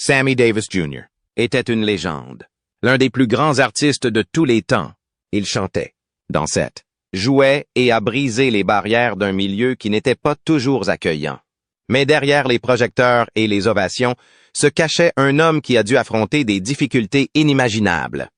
Sammy Davis Jr. était une légende, l'un des plus grands artistes de tous les temps. Il chantait, dansait, jouait et a brisé les barrières d'un milieu qui n'était pas toujours accueillant. Mais derrière les projecteurs et les ovations se cachait un homme qui a dû affronter des difficultés inimaginables.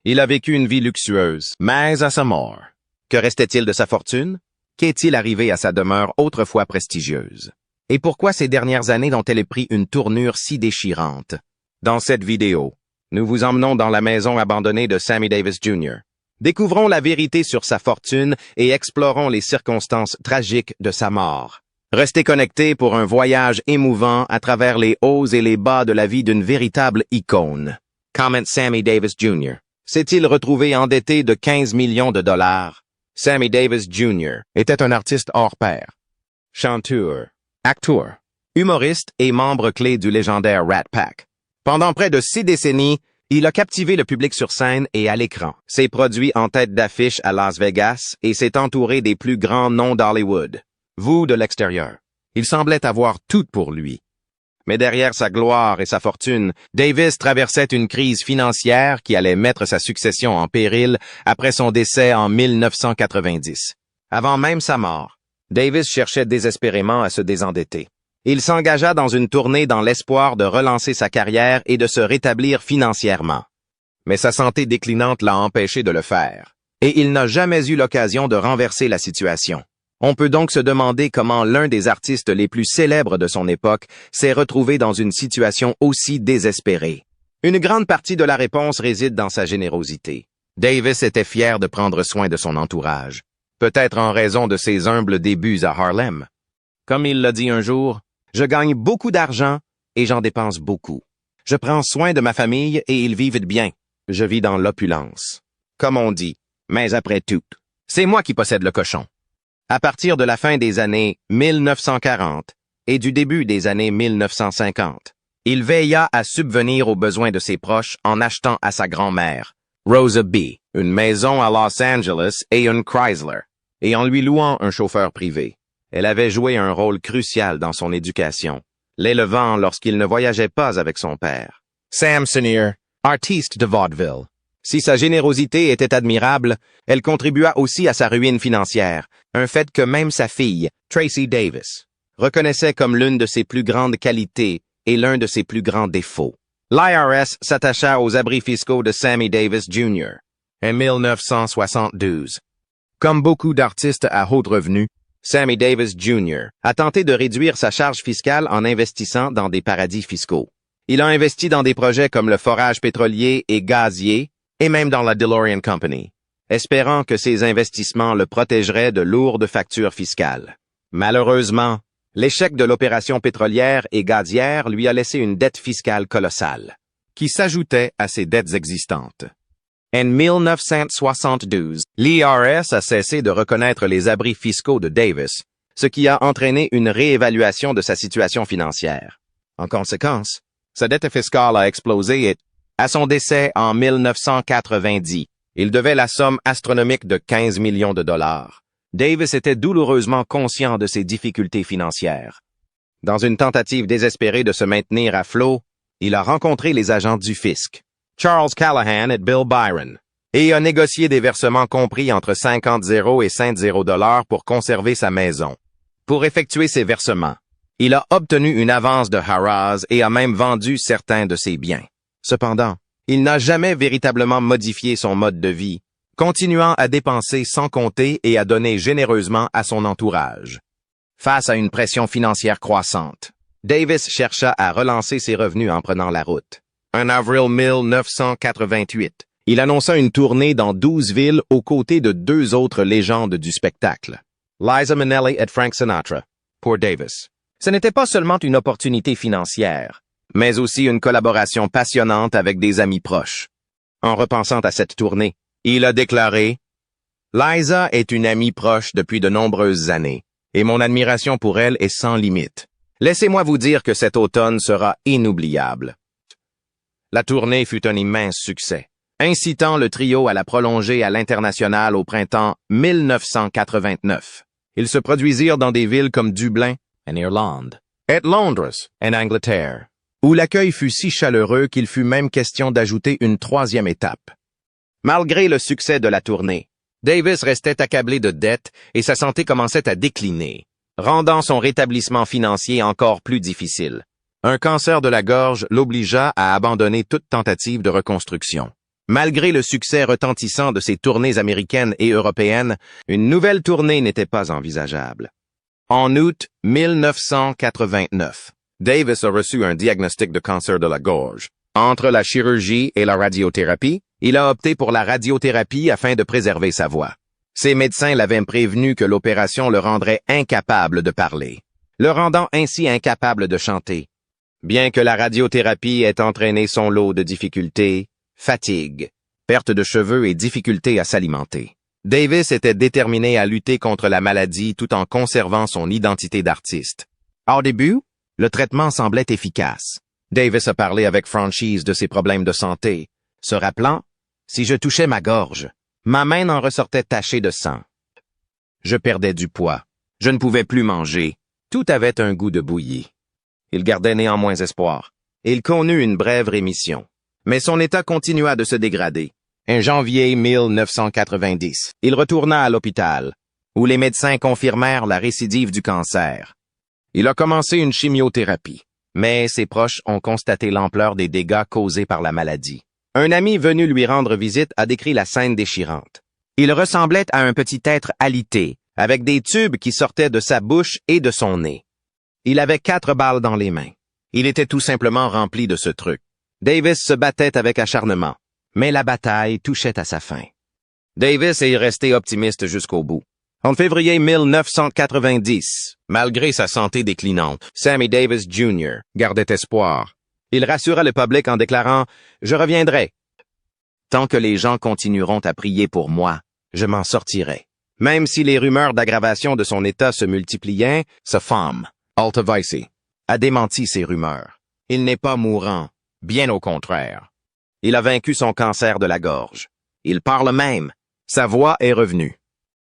Il a vécu une vie luxueuse, mais à sa mort. Que restait-il de sa fortune? Qu'est-il arrivé à sa demeure autrefois prestigieuse? Et pourquoi ces dernières années ont-elles pris une tournure si déchirante? Dans cette vidéo, nous vous emmenons dans la maison abandonnée de Sammy Davis Jr. Découvrons la vérité sur sa fortune et explorons les circonstances tragiques de sa mort. Restez connectés pour un voyage émouvant à travers les hauts et les bas de la vie d'une véritable icône. Comment Sammy Davis Jr. s'est-il retrouvé endetté de 15 millions de dollars? Sammy Davis Jr. était un artiste hors pair. Chanteur, acteur, humoriste et membre clé du légendaire Rat Pack. Pendant près de 6 décennies, il a captivé le public sur scène et à l'écran, s'est produit en tête d'affiche à Las Vegas et s'est entouré des plus grands noms d'Hollywood. Vu de l'extérieur, il semblait avoir tout pour lui. Mais derrière sa gloire et sa fortune, Davis traversait une crise financière qui allait mettre sa succession en péril après son décès en 1990. Avant même sa mort, Davis cherchait désespérément à se désendetter. Il s'engagea dans une tournée dans l'espoir de relancer sa carrière et de se rétablir financièrement. Mais sa santé déclinante l'a empêché de le faire, et il n'a jamais eu l'occasion de renverser la situation. On peut donc se demander comment l'un des artistes les plus célèbres de son époque s'est retrouvé dans une situation aussi désespérée. Une grande partie de la réponse réside dans sa générosité. Davis était fier de prendre soin de son entourage, peut-être en raison de ses humbles débuts à Harlem. Comme il l'a dit un jour, « Je gagne beaucoup d'argent et j'en dépense beaucoup. Je prends soin de ma famille et ils vivent bien. Je vis dans l'opulence. Comme on dit, mais après tout, c'est moi qui possède le cochon. » À partir de la fin des années 1940 et du début des années 1950, il veilla à subvenir aux besoins de ses proches en achetant à sa grand-mère, Rosa B., une maison à Los Angeles et une Chrysler, et en lui louant un chauffeur privé. Elle avait joué un rôle crucial dans son éducation, l'élevant lorsqu'il ne voyageait pas avec son père. Sam Senior, artiste de vaudeville. Si sa générosité était admirable, elle contribua aussi à sa ruine financière, un fait que même sa fille, Tracy Davis, reconnaissait comme l'une de ses plus grandes qualités et l'un de ses plus grands défauts. L'IRS s'attacha aux abris fiscaux de Sammy Davis Jr. en 1972. Comme beaucoup d'artistes à haut revenu, Sammy Davis Jr. a tenté de réduire sa charge fiscale en investissant dans des paradis fiscaux. Il a investi dans des projets comme le forage pétrolier et gazier, et même dans la DeLorean Company, espérant que ces investissements le protégeraient de lourdes factures fiscales. Malheureusement, l'échec de l'opération pétrolière et gazière lui a laissé une dette fiscale colossale, qui s'ajoutait à ses dettes existantes. En 1972, l'IRS a cessé de reconnaître les abris fiscaux de Davis, ce qui a entraîné une réévaluation de sa situation financière. En conséquence, sa dette fiscale a explosé et, à son décès en 1990, il devait la somme astronomique de 15 millions de dollars. Davis était douloureusement conscient de ses difficultés financières. Dans une tentative désespérée de se maintenir à flot, il a rencontré les agents du fisc, Charles Callahan et Bill Byron, et a négocié des versements compris entre 50 et 50 dollars pour conserver sa maison. Pour effectuer ces versements, il a obtenu une avance de Harrah's et a même vendu certains de ses biens. Cependant, il n'a jamais véritablement modifié son mode de vie, continuant à dépenser sans compter et à donner généreusement à son entourage. Face à une pression financière croissante, Davis chercha à relancer ses revenus en prenant la route. En avril 1988, il annonça une tournée dans 12 villes aux côtés de 2 autres légendes du spectacle, Liza Minnelli et Frank Sinatra. Pour Davis, ce n'était pas seulement une opportunité financière, mais aussi une collaboration passionnante avec des amis proches. En repensant à cette tournée, il a déclaré « Liza est une amie proche depuis de nombreuses années, et mon admiration pour elle est sans limite. Laissez-moi vous dire que cet automne sera inoubliable. » La tournée fut un immense succès, incitant le trio à la prolonger à l'international au printemps 1989. Ils se produisirent dans des villes comme Dublin, en Irlande, et Londres, en Angleterre. où l'accueil fut si chaleureux qu'il fut même question d'ajouter une troisième étape. Malgré le succès de la tournée, Davis restait accablé de dettes et sa santé commençait à décliner, rendant son rétablissement financier encore plus difficile. Un cancer de la gorge l'obligea à abandonner toute tentative de reconstruction. Malgré le succès retentissant de ses tournées américaines et européennes, une nouvelle tournée n'était pas envisageable. En août 1989, Davis a reçu un diagnostic de cancer de la gorge. Entre la chirurgie et la radiothérapie, il a opté pour la radiothérapie afin de préserver sa voix. Ses médecins l'avaient prévenu que l'opération le rendrait incapable de parler, le rendant ainsi incapable de chanter. Bien que la radiothérapie ait entraîné son lot de difficultés, fatigue, perte de cheveux et difficultés à s'alimenter, Davis était déterminé à lutter contre la maladie tout en conservant son identité d'artiste. Au début, le traitement semblait efficace. Davis a parlé avec franchise de ses problèmes de santé, se rappelant « Si je touchais ma gorge, ma main en ressortait tachée de sang. Je perdais du poids. Je ne pouvais plus manger. Tout avait un goût de bouillie. » Il gardait néanmoins espoir. Il connut une brève rémission. Mais son état continua de se dégrader. En janvier 1990, il retourna à l'hôpital, où les médecins confirmèrent la récidive du cancer. Il a commencé une chimiothérapie, mais ses proches ont constaté l'ampleur des dégâts causés par la maladie. Un ami venu lui rendre visite a décrit la scène déchirante. Il ressemblait à un petit être alité, avec des tubes qui sortaient de sa bouche et de son nez. Il avait 4 balles dans les mains. Il était tout simplement rempli de ce truc. Davis se battait avec acharnement, mais la bataille touchait à sa fin. Davis est resté optimiste jusqu'au bout. En février 1990, malgré sa santé déclinante, Sammy Davis Jr. gardait espoir. Il rassura le public en déclarant « Je reviendrai. Tant que les gens continueront à prier pour moi, je m'en sortirai. » Même si les rumeurs d'aggravation de son état se multipliaient, sa femme, Alta Vicey, a démenti ces rumeurs. Il n'est pas mourant, bien au contraire. Il a vaincu son cancer de la gorge. Il parle même. Sa voix est revenue.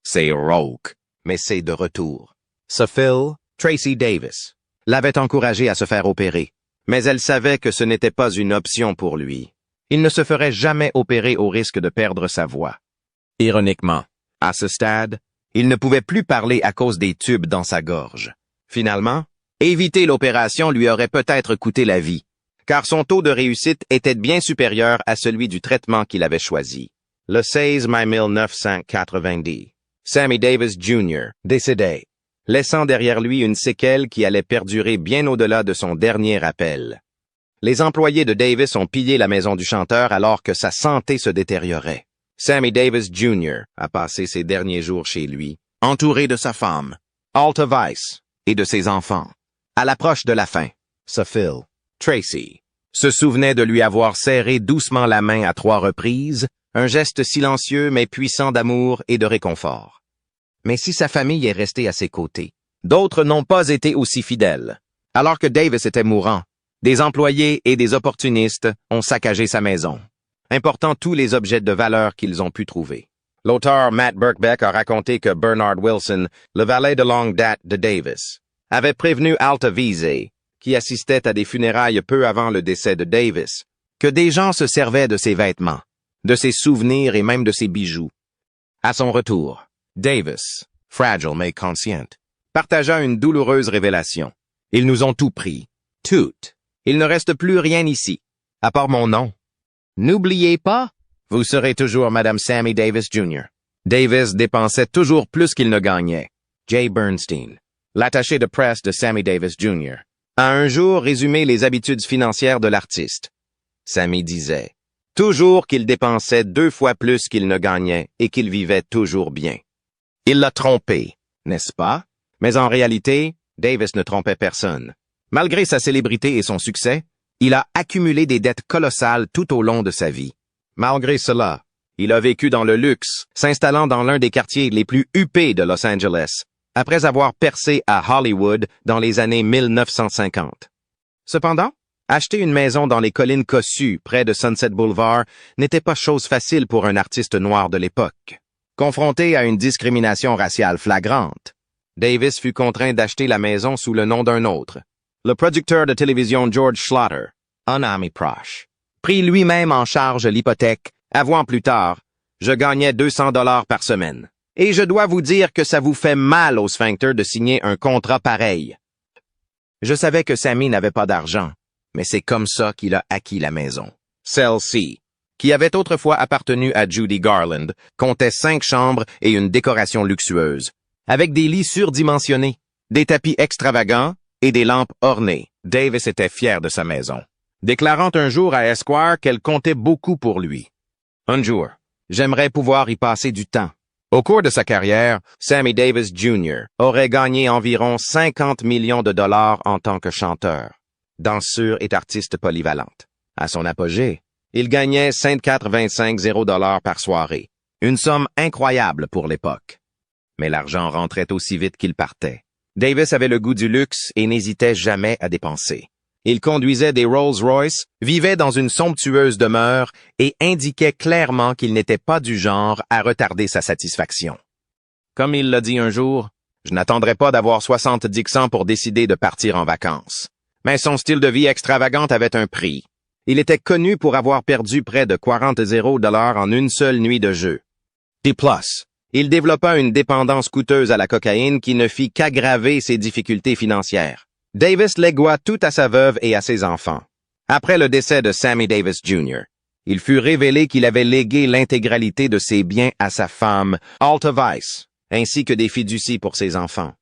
C'est rauque, mais c'est de retour. Sa fille, Tracy Davis, l'avait encouragé à se faire opérer, mais elle savait que ce n'était pas une option pour lui. Il ne se ferait jamais opérer au risque de perdre sa voix. Ironiquement, à ce stade, il ne pouvait plus parler à cause des tubes dans sa gorge. Finalement, éviter l'opération lui aurait peut-être coûté la vie, car son taux de réussite était bien supérieur à celui du traitement qu'il avait choisi. Le 16 mai 1990, Sammy Davis Jr. décédait, laissant derrière lui une séquelle qui allait perdurer bien au-delà de son dernier appel. Les employés de Davis ont pillé la maison du chanteur alors que sa santé se détériorait. Sammy Davis Jr. a passé ses derniers jours chez lui, entouré de sa femme, Alta Vicey, et de ses enfants. À l'approche de la fin, sa fille, Tracy, se souvenait de lui avoir serré doucement la main à 3 reprises, un geste silencieux mais puissant d'amour et de réconfort. Mais si sa famille est restée à ses côtés, d'autres n'ont pas été aussi fidèles. Alors que Davis était mourant, des employés et des opportunistes ont saccagé sa maison, important tous les objets de valeur qu'ils ont pu trouver. L'auteur Matt Birkbeck a raconté que Bernard Wilson, le valet de longue date de Davis, avait prévenu Alta Vicey, qui assistait à des funérailles peu avant le décès de Davis, que des gens se servaient de ses vêtements, de ses souvenirs et même de ses bijoux. À son retour, Davis, fragile mais conscient, partagea une douloureuse révélation. Ils nous ont tout pris. Tout. Il ne reste plus rien ici, à part mon nom. N'oubliez pas, vous serez toujours Madame Sammy Davis Jr. Davis dépensait toujours plus qu'il ne gagnait. Jay Bernstein, l'attaché de presse de Sammy Davis Jr., a un jour résumé les habitudes financières de l'artiste. Sammy disait toujours qu'il dépensait 2 fois plus qu'il ne gagnait et qu'il vivait toujours bien. Il l'a trompé, n'est-ce pas? Mais en réalité, Davis ne trompait personne. Malgré sa célébrité et son succès, il a accumulé des dettes colossales tout au long de sa vie. Malgré cela, il a vécu dans le luxe, s'installant dans l'un des quartiers les plus huppés de Los Angeles, après avoir percé à Hollywood dans les années 1950. Cependant, acheter une maison dans les collines cossues près de Sunset Boulevard n'était pas chose facile pour un artiste noir de l'époque. Confronté à une discrimination raciale flagrante, Davis fut contraint d'acheter la maison sous le nom d'un autre, Le producteur de télévision George Schlatter, un ami proche, prit lui-même en charge l'hypothèque. Avouant plus tard, je gagnais 200 $ par semaine. Et je dois vous dire que ça vous fait mal au sphincter de signer un contrat pareil. Je savais que Sammy n'avait pas d'argent, mais c'est comme ça qu'il a acquis la maison. Celle-ci, qui avait autrefois appartenu à Judy Garland, comptait 5 chambres et une décoration luxueuse, avec des lits surdimensionnés, des tapis extravagants et des lampes ornées. Davis était fier de sa maison, déclarant un jour à Esquire qu'elle comptait beaucoup pour lui. Un jour, j'aimerais pouvoir y passer du temps. Au cours de sa carrière, Sammy Davis Jr. aurait gagné environ 50 millions de dollars en tant que chanteur, danseur et artiste polyvalente. À son apogée, il gagnait 24,25 $ par soirée, une somme incroyable pour l'époque. Mais l'argent rentrait aussi vite qu'il partait. Davis avait le goût du luxe et n'hésitait jamais à dépenser. Il conduisait des Rolls-Royce, vivait dans une somptueuse demeure et indiquait clairement qu'il n'était pas du genre à retarder sa satisfaction. Comme il l'a dit un jour, « Je n'attendrai pas d'avoir 70 ans pour décider de partir en vacances. » Mais son style de vie extravagant avait un prix. Il était connu pour avoir perdu près de 40 $ en une seule nuit de jeu. De plus, il développa une dépendance coûteuse à la cocaïne qui ne fit qu'aggraver ses difficultés financières. Davis légua tout à sa veuve et à ses enfants. Après le décès de Sammy Davis Jr., il fut révélé qu'il avait légué l'intégralité de ses biens à sa femme, Alta Weiss, ainsi que des fiducies pour ses enfants.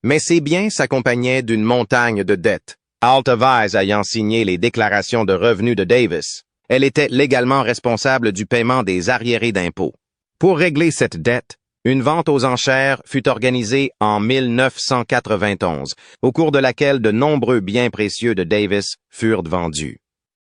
Mais ces biens s'accompagnaient d'une montagne de dettes. Alta Weiss ayant signé les déclarations de revenus de Davis, elle était légalement responsable du paiement des arriérés d'impôts. Pour régler cette dette, une vente aux enchères fut organisée en 1991, au cours de laquelle de nombreux biens précieux de Davis furent vendus.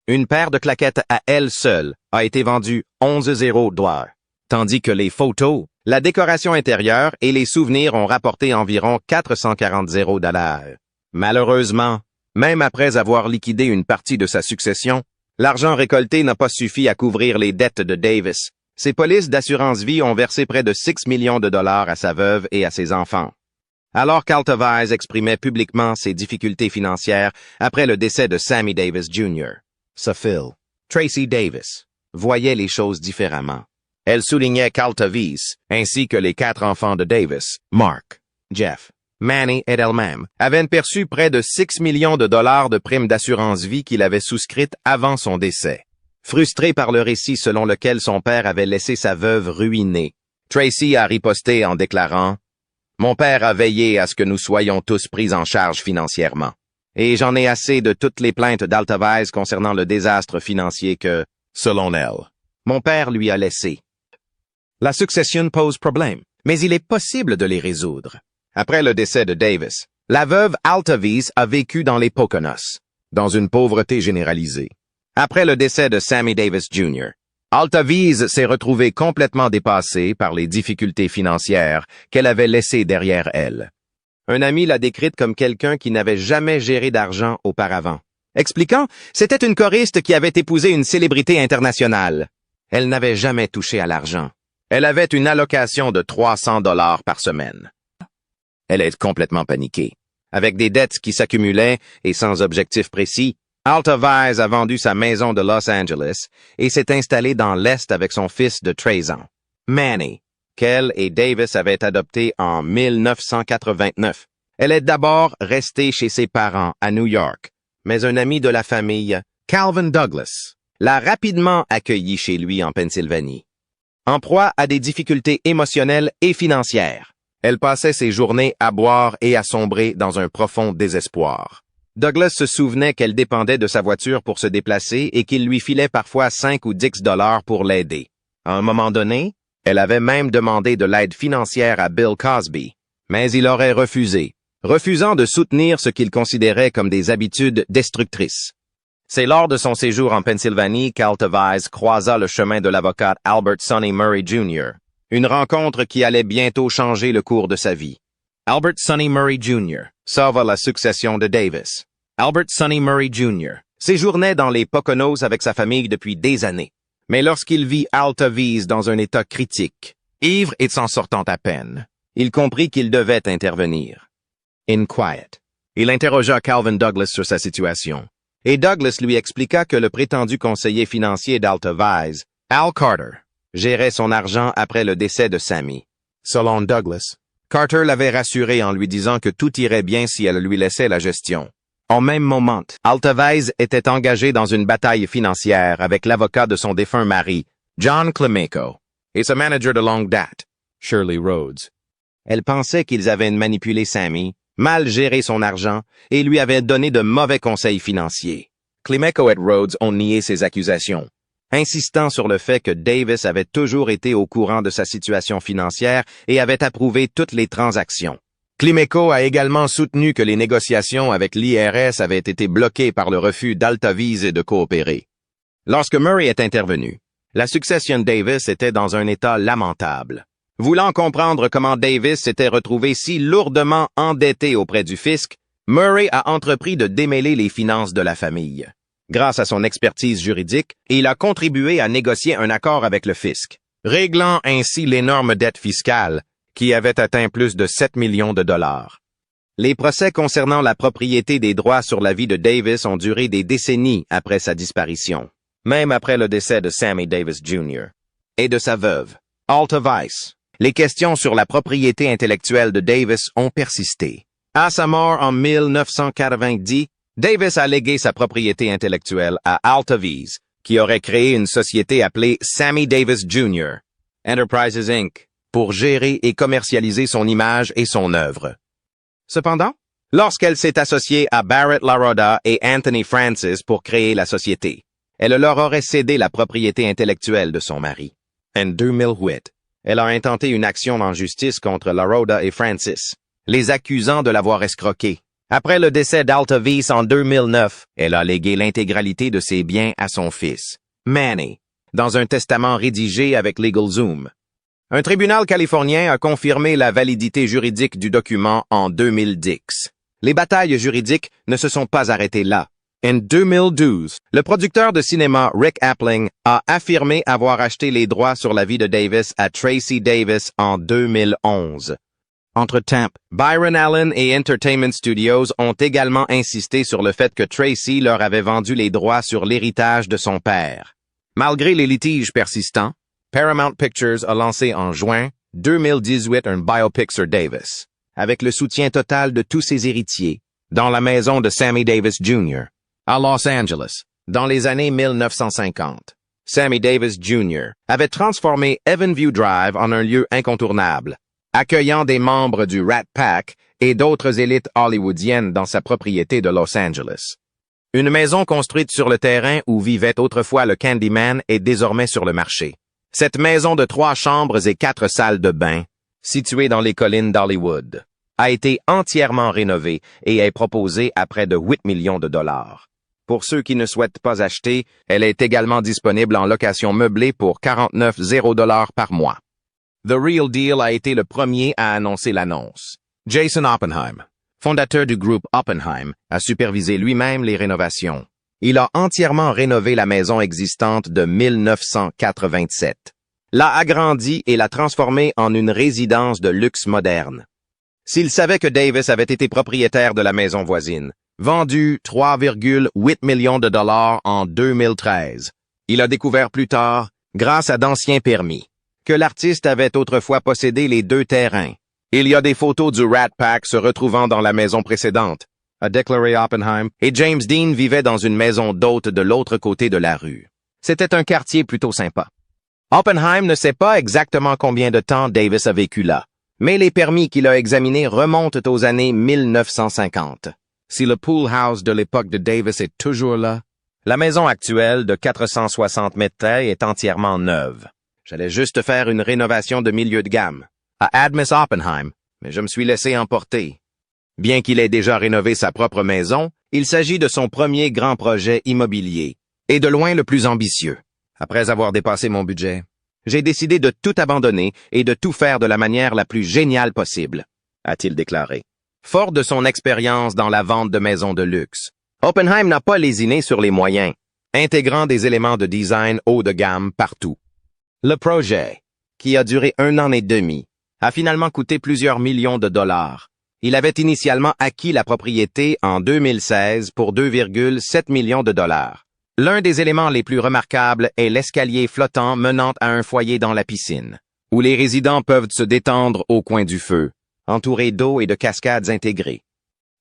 Une paire de claquettes à elle seule a été vendue 11 $, tandis que les photos, la décoration intérieure et les souvenirs ont rapporté environ 440 $. Malheureusement, même après avoir liquidé une partie de sa succession, l'argent récolté n'a pas suffi à couvrir les dettes de Davis. Ses polices d'assurance-vie ont versé près de 6 millions de $ à sa veuve et à ses enfants. Alors qu'Alta Weiss exprimait publiquement ses difficultés financières après le décès de Sammy Davis Jr., sa fille, Tracy Davis, voyait les choses différemment. Elle soulignait qu'Alta Weiss, ainsi que les 4 enfants de Davis, Mark, Jeff, Manny et elle-même, avaient perçu près de 6 millions de $ de primes d'assurance-vie qu'il avait souscrites avant son décès. Frustré par le récit selon lequel son père avait laissé sa veuve ruinée, Tracy a riposté en déclarant « Mon père a veillé à ce que nous soyons tous pris en charge financièrement. Et j'en ai assez de toutes les plaintes d'Alta Weiss concernant le désastre financier que, selon elle, mon père lui a laissé. La succession pose problème, mais il est possible de les résoudre. » Après le décès de Davis, la veuve Alta Weiss a vécu dans les Poconos, dans une pauvreté généralisée. Après le décès de Sammy Davis Jr., Alta Weiss s'est retrouvée complètement dépassée par les difficultés financières qu'elle avait laissées derrière elle. Un ami l'a décrite comme quelqu'un qui n'avait jamais géré d'argent auparavant, expliquant « C'était une choriste qui avait épousé une célébrité internationale. Elle n'avait jamais touché à l'argent. Elle avait une allocation de 300 $ par semaine. » Elle est complètement paniquée. Avec des dettes qui s'accumulaient et sans objectif précis, Alta Weiss a vendu sa maison de Los Angeles et s'est installée dans l'Est avec son fils de 13 ans, Manny, qu'elle et Davis avaient adopté en 1989. Elle est d'abord restée chez ses parents à New York, mais un ami de la famille, Calvin Douglas, l'a rapidement accueillie chez lui en Pennsylvanie. En proie à des difficultés émotionnelles et financières, elle passait ses journées à boire et à sombrer dans un profond désespoir. Douglas se souvenait qu'elle dépendait de sa voiture pour se déplacer et qu'il lui filait parfois 5 ou 10 $ pour l'aider. À un moment donné, elle avait même demandé de l'aide financière à Bill Cosby, mais il aurait refusé, refusant de soutenir ce qu'il considérait comme des habitudes destructrices. C'est lors de son séjour en Pennsylvanie qu'Alta Weiss croisa le chemin de l'avocat Albert Sonny Murray Jr., une rencontre qui allait bientôt changer le cours de sa vie. Albert Sonny Murray Jr. sauva la succession de Davis. Albert Sonny Murray Jr. séjournait dans les Poconos avec sa famille depuis des années. Mais lorsqu'il vit Alta Weiss dans un état critique, ivre et s'en sortant à peine, il comprit qu'il devait intervenir. In quiet, Il interrogea Calvin Douglas sur sa situation. Et Douglas lui expliqua que le prétendu conseiller financier d'Alta Vise, Al Carter, gérait son argent après le décès de Sammy. Selon Douglas, Carter l'avait rassuré en lui disant que tout irait bien si elle lui laissait la gestion. Au même moment, Alta Vise était engagé dans une bataille financière avec l'avocat de son défunt mari, John Climaco, et sa manager de longue date, Shirley Rhodes. Elle pensait qu'ils avaient manipulé Sammy, mal géré son argent et lui avaient donné de mauvais conseils financiers. Climaco et Rhodes ont nié ces accusations, insistant sur le fait que Davis avait toujours été au courant de sa situation financière et avait approuvé toutes les transactions. Climaco a également soutenu que les négociations avec l'IRS avaient été bloquées par le refus d'Alta Vise de coopérer. Lorsque Murray est intervenu, la succession Davis était dans un état lamentable. Voulant comprendre comment Davis s'était retrouvé si lourdement endetté auprès du fisc, Murray a entrepris de démêler les finances de la famille. Grâce à son expertise juridique, il a contribué à négocier un accord avec le fisc, réglant ainsi l'énorme dette fiscale qui avait atteint plus de 7 millions de dollars. Les procès concernant la propriété des droits sur la vie de Davis ont duré des décennies après sa disparition, même après le décès de Sammy Davis Jr. et de sa veuve, Alta Vise. Les questions sur la propriété intellectuelle de Davis ont persisté. À sa mort en 1990, Davis a légué sa propriété intellectuelle à Alta Vise, qui aurait créé une société appelée Sammy Davis Jr. Enterprises Inc. pour gérer et commercialiser son image et son œuvre. Cependant, lorsqu'elle s'est associée à Barrett Laroda et Anthony Francis pour créer la société, elle leur aurait cédé la propriété intellectuelle de son mari. En 2008, elle a intenté une action en justice contre Laroda et Francis, les accusant de l'avoir escroqué. Après le décès d'Alta Vise en 2009, elle a légué l'intégralité de ses biens à son fils, Manny, dans un testament rédigé avec LegalZoom. Un tribunal californien a confirmé la validité juridique du document en 2010. Les batailles juridiques ne se sont pas arrêtées là. En 2012, le producteur de cinéma Rick Appling a affirmé avoir acheté les droits sur la vie de Davis à Tracy Davis en 2011. Entre-temps, Byron Allen et Entertainment Studios ont également insisté sur le fait que Tracy leur avait vendu les droits sur l'héritage de son père. Malgré les litiges persistants, Paramount Pictures a lancé en juin 2018 un biopic sur Davis, avec le soutien total de tous ses héritiers, dans la maison de Sammy Davis Jr., à Los Angeles, dans les années 1950. Sammy Davis Jr. avait transformé Evanview Drive en un lieu incontournable, accueillant des membres du Rat Pack et d'autres élites hollywoodiennes dans sa propriété de Los Angeles. Une maison construite sur le terrain où vivait autrefois le Candyman est désormais sur le marché. Cette maison de 3 chambres et 4 salles de bain, située dans les collines d'Hollywood, a été entièrement rénovée et est proposée à près de 8 millions de dollars. Pour ceux qui ne souhaitent pas acheter, elle est également disponible en location meublée pour $49,000 par mois. The Real Deal a été le premier à annoncer l'annonce. Jason Oppenheim, fondateur du groupe Oppenheim, a supervisé lui-même les rénovations. Il a entièrement rénové la maison existante de 1987, l'a agrandie et l'a transformée en une résidence de luxe moderne. S'il savait que Davis avait été propriétaire de la maison voisine, vendue 3,8 millions de dollars en 2013, il a découvert plus tard, grâce à d'anciens permis, que l'artiste avait autrefois possédé les 2 terrains. Il y a des photos du Rat Pack se retrouvant dans la maison précédente, a déclaré Oppenheim, et James Dean vivait dans une maison d'hôte de l'autre côté de la rue. C'était un quartier plutôt sympa. Oppenheim ne sait pas exactement combien de temps Davis a vécu là, mais les permis qu'il a examinés remontent aux années 1950. Si le pool house de l'époque de Davis est toujours là, la maison actuelle de 460 mètres carrés est entièrement neuve. J'allais juste faire une rénovation de milieu de gamme, a admis Oppenheim, mais je me suis laissé emporter. Bien qu'il ait déjà rénové sa propre maison, il s'agit de son premier grand projet immobilier, et de loin le plus ambitieux. Après avoir dépassé mon budget, j'ai décidé de tout abandonner et de tout faire de la manière la plus géniale possible, a-t-il déclaré. Fort de son expérience dans la vente de maisons de luxe, Oppenheim n'a pas lésiné sur les moyens, intégrant des éléments de design haut de gamme partout. Le projet, qui a duré 1 an et demi, a finalement coûté plusieurs millions de dollars, Il avait initialement acquis la propriété en 2016 pour 2,7 millions de dollars. L'un des éléments les plus remarquables est l'escalier flottant menant à un foyer dans la piscine, où les résidents peuvent se détendre au coin du feu, entourés d'eau et de cascades intégrées.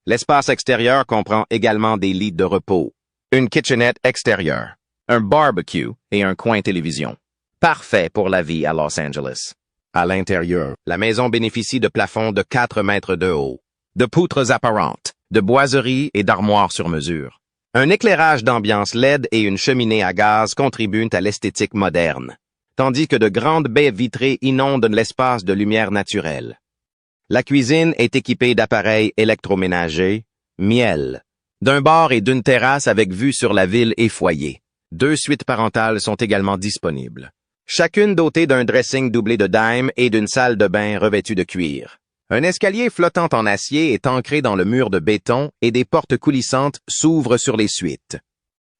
L'espace extérieur comprend également des lits de repos, une kitchenette extérieure, un barbecue et un coin télévision. Parfait pour la vie à Los Angeles. À l'intérieur, la maison bénéficie de plafonds de 4 mètres de haut, de poutres apparentes, de boiseries et d'armoires sur mesure. Un éclairage d'ambiance LED et une cheminée à gaz contribuent à l'esthétique moderne, tandis que de grandes baies vitrées inondent l'espace de lumière naturelle. La cuisine est équipée d'appareils électroménagers, miel, d'un bar et d'une terrasse avec vue sur la ville et foyer. 2 suites parentales sont également disponibles, chacune dotée d'un dressing doublé de dime et d'une salle de bain revêtue de cuir. Un escalier flottant en acier est ancré dans le mur de béton et des portes coulissantes s'ouvrent sur les suites.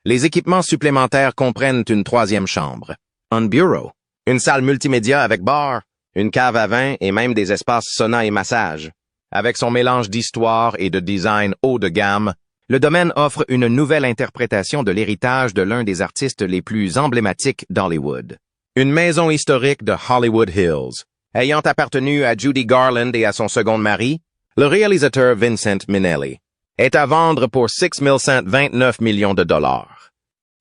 Les équipements supplémentaires comprennent une 3e chambre, un bureau, une salle multimédia avec bar, une cave à vin et même des espaces sauna et massage. Avec son mélange d'histoire et de design haut de gamme, le domaine offre une nouvelle interprétation de l'héritage de l'un des artistes les plus emblématiques d'Hollywood. Une maison historique de Hollywood Hills, ayant appartenu à Judy Garland et à son second mari, le réalisateur Vincent Minnelli, est à vendre pour 6,129 millions de dollars.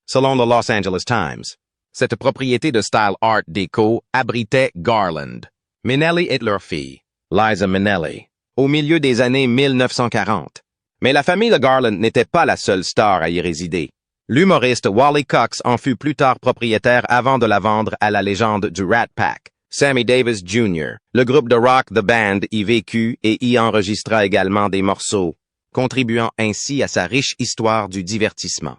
Selon le Los Angeles Times, cette propriété de style Art Déco abritait Garland, Minnelli et leur fille, Liza Minnelli, au milieu des années 1940. Mais la famille de Garland n'était pas la seule star à y résider. L'humoriste Wally Cox en fut plus tard propriétaire avant de la vendre à la légende du Rat Pack, Sammy Davis Jr. Le groupe de rock The Band y vécut et y enregistra également des morceaux, contribuant ainsi à sa riche histoire du divertissement.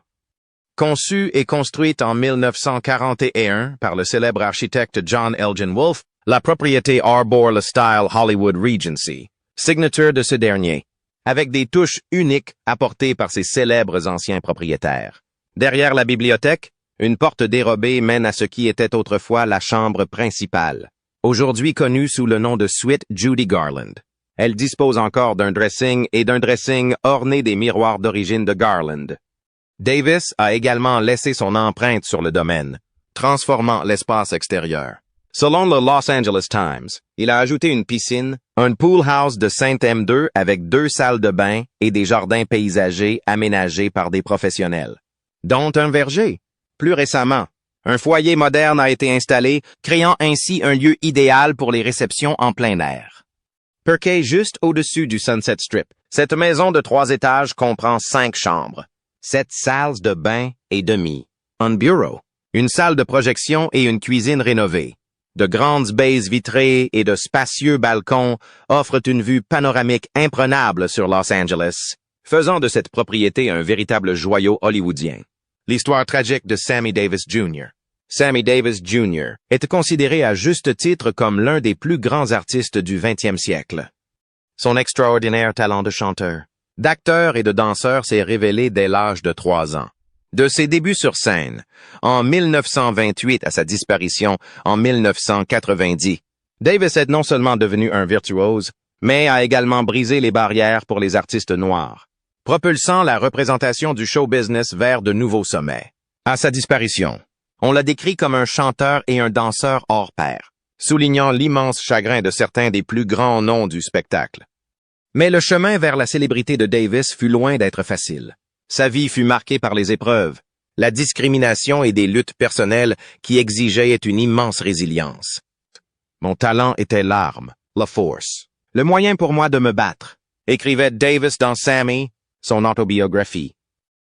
Conçue et construite en 1941 par le célèbre architecte John Elgin Wolfe, la propriété arbore le style Hollywood Regency, signature de ce dernier, avec des touches uniques apportées par ses célèbres anciens propriétaires. Derrière la bibliothèque, une porte dérobée mène à ce qui était autrefois la chambre principale, aujourd'hui connue sous le nom de suite Judy Garland. Elle dispose encore d'un dressing et d'un dressing orné des miroirs d'origine de Garland. Davis a également laissé son empreinte sur le domaine, transformant l'espace extérieur. Selon le Los Angeles Times, il a ajouté une piscine, un pool house de Saint-M2 avec 2 salles de bain et des jardins paysagers aménagés par des professionnels, dont un verger. Plus récemment, un foyer moderne a été installé, créant ainsi un lieu idéal pour les réceptions en plein air. Perquée juste au-dessus du Sunset Strip, cette maison de 3 étages comprend 5 chambres, 7 salles de bain et demi, un bureau, une salle de projection et une cuisine rénovée. De grandes baies vitrées et de spacieux balcons offrent une vue panoramique imprenable sur Los Angeles, faisant de cette propriété un véritable joyau hollywoodien. L'histoire tragique de Sammy Davis Jr. Sammy Davis Jr. est considéré à juste titre comme l'un des plus grands artistes du 20e siècle. Son extraordinaire talent de chanteur, d'acteur et de danseur s'est révélé dès l'âge de 3 ans. De ses débuts sur scène, en 1928 à sa disparition en 1990, Davis est non seulement devenu un virtuose, mais a également brisé les barrières pour les artistes noirs, propulsant la représentation du show business vers de nouveaux sommets. À sa disparition, on l'a décrit comme un chanteur et un danseur hors pair, soulignant l'immense chagrin de certains des plus grands noms du spectacle. Mais le chemin vers la célébrité de Davis fut loin d'être facile. Sa vie fut marquée par les épreuves, la discrimination et des luttes personnelles qui exigeaient une immense résilience. Mon talent était l'arme, la force, le moyen pour moi de me battre, écrivait Davis dans Sammy, son autobiographie.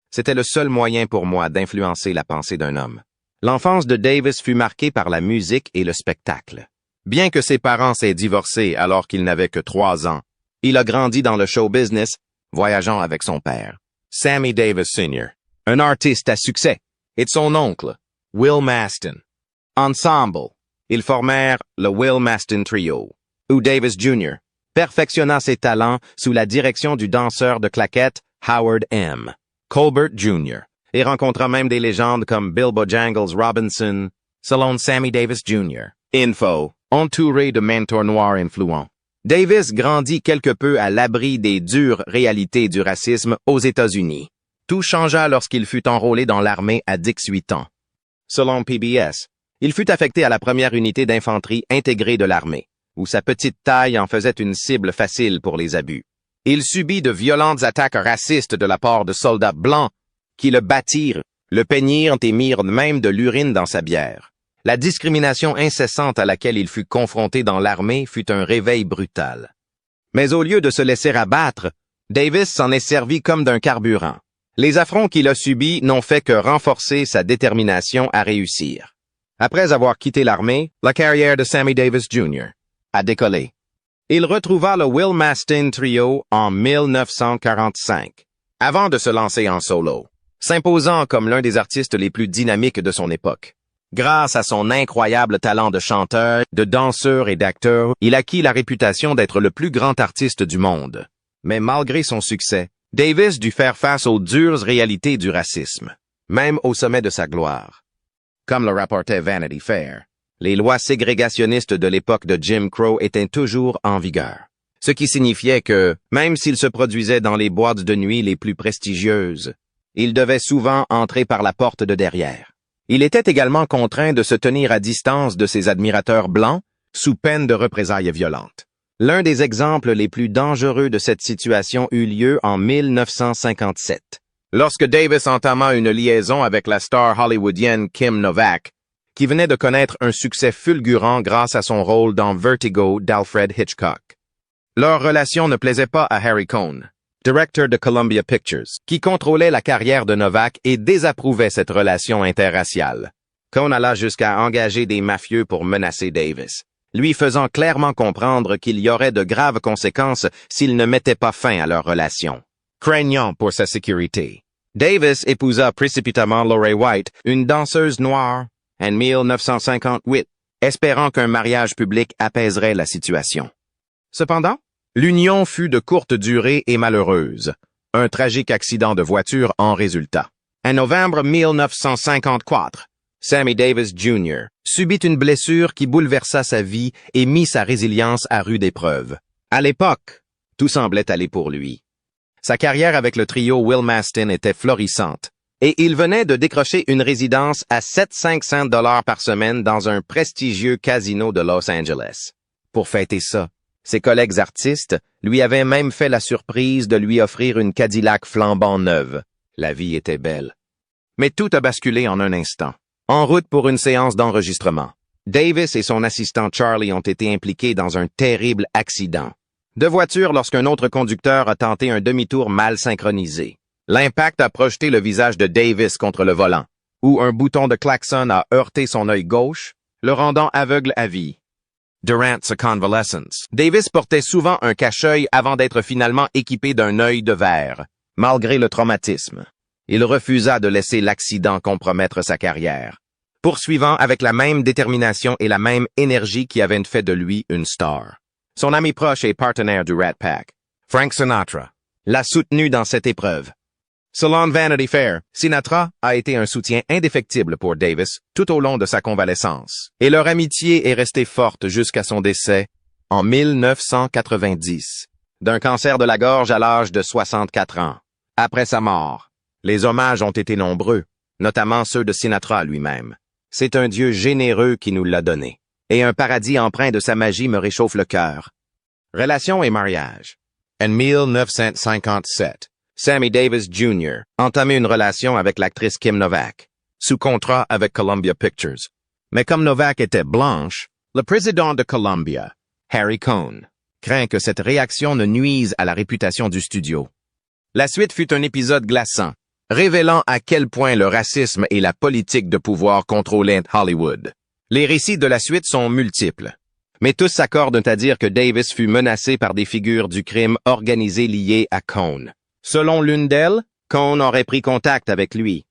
C'était le seul moyen pour moi d'influencer la pensée d'un homme. L'enfance de Davis fut marquée par la musique et le spectacle. Bien que ses parents s'aient divorcé alors qu'il n'avait que 3 ans, il a grandi dans le show business, voyageant avec son père, Sammy Davis Sr., un artiste à succès, et de son oncle, Will Maston. Ensemble, ils formèrent le Will Maston Trio, où Davis Jr. perfectionna ses talents sous la direction du danseur de claquettes Howard M. Colbert Jr. et rencontra même des légendes comme Bill Bojangles Robinson, selon Sammy Davis Jr. Info, entouré de mentors noirs influents. Davis grandit quelque peu à l'abri des dures réalités du racisme aux États-Unis. Tout changea lorsqu'il fut enrôlé dans l'armée à 18 ans. Selon PBS, il fut affecté à la première unité d'infanterie intégrée de l'armée, où sa petite taille en faisait une cible facile pour les abus. Il subit de violentes attaques racistes de la part de soldats blancs qui le battirent, le peignirent et mirent même de l'urine dans sa bière. La discrimination incessante à laquelle il fut confronté dans l'armée fut un réveil brutal. Mais au lieu de se laisser abattre, Davis s'en est servi comme d'un carburant. Les affronts qu'il a subis n'ont fait que renforcer sa détermination à réussir. Après avoir quitté l'armée, la carrière de Sammy Davis Jr. a décollé. Il retrouva le Will Mastin Trio en 1945, avant de se lancer en solo, s'imposant comme l'un des artistes les plus dynamiques de son époque. Grâce à son incroyable talent de chanteur, de danseur et d'acteur, il acquit la réputation d'être le plus grand artiste du monde. Mais malgré son succès, Davis dut faire face aux dures réalités du racisme, même au sommet de sa gloire. Comme le rapportait Vanity Fair, les lois ségrégationnistes de l'époque de Jim Crow étaient toujours en vigueur. Ce qui signifiait que, même s'il se produisait dans les boîtes de nuit les plus prestigieuses, il devait souvent entrer par la porte de derrière. Il était également contraint de se tenir à distance de ses admirateurs blancs, sous peine de représailles violentes. L'un des exemples les plus dangereux de cette situation eut lieu en 1957, lorsque Davis entama une liaison avec la star hollywoodienne Kim Novak, qui venait de connaître un succès fulgurant grâce à son rôle dans Vertigo d'Alfred Hitchcock. Leur relation ne plaisait pas à Harry Cohn, directeur de Columbia Pictures, qui contrôlait la carrière de Novak et désapprouvait cette relation interraciale. Cohn alla jusqu'à engager des mafieux pour menacer Davis, lui faisant clairement comprendre qu'il y aurait de graves conséquences s'il ne mettait pas fin à leur relation. Craignant pour sa sécurité, Davis épousa précipitamment Lorraine White, une danseuse noire, en 1958, espérant qu'un mariage public apaiserait la situation. Cependant, l'union fut de courte durée et malheureuse. Un tragique accident de voiture en résulta. En novembre 1954, Sammy Davis Jr. subit une blessure qui bouleversa sa vie et mit sa résilience à rude épreuve. À l'époque, tout semblait aller pour lui. Sa carrière avec le trio Will Mastin était florissante, et il venait de décrocher une résidence à 700 $ par semaine dans un prestigieux casino de Los Angeles. Pour fêter ça, ses collègues artistes lui avaient même fait la surprise de lui offrir une Cadillac flambant neuve. La vie était belle. Mais tout a basculé en un instant. En route pour une séance d'enregistrement, Davis et son assistant Charlie ont été impliqués dans un terrible accident de voiture lorsqu'un autre conducteur a tenté un demi-tour mal synchronisé. L'impact a projeté le visage de Davis contre le volant, où un bouton de klaxon a heurté son œil gauche, le rendant aveugle à vie. Durant sa convalescence, Davis portait souvent un cache-œil avant d'être finalement équipé d'un œil de verre. Malgré le traumatisme, il refusa de laisser l'accident compromettre sa carrière, poursuivant avec la même détermination et la même énergie qui avaient fait de lui une star. Son ami proche et partenaire du Rat Pack, Frank Sinatra, l'a soutenu dans cette épreuve. Selon Vanity Fair, Sinatra a été un soutien indéfectible pour Davis tout au long de sa convalescence, et leur amitié est restée forte jusqu'à son décès en 1990, d'un cancer de la gorge à l'âge de 64 ans. Après sa mort, les hommages ont été nombreux, notamment ceux de Sinatra lui-même. C'est un Dieu généreux qui nous l'a donné, et un paradis empreint de sa magie me réchauffe le cœur. Relation et mariage. En 1957, Sammy Davis Jr. entamait une relation avec l'actrice Kim Novak, sous contrat avec Columbia Pictures. Mais comme Novak était blanche, le président de Columbia, Harry Cohn, craint que cette réaction ne nuise à la réputation du studio. La suite fut un épisode glaçant, révélant à quel point le racisme et la politique de pouvoir contrôlaient Hollywood. Les récits de la suite sont multiples, mais tous s'accordent à dire que Davis fut menacé par des figures du crime organisé liées à Cohn. Selon l'une d'elles, Cohn aurait pris contact avec lui,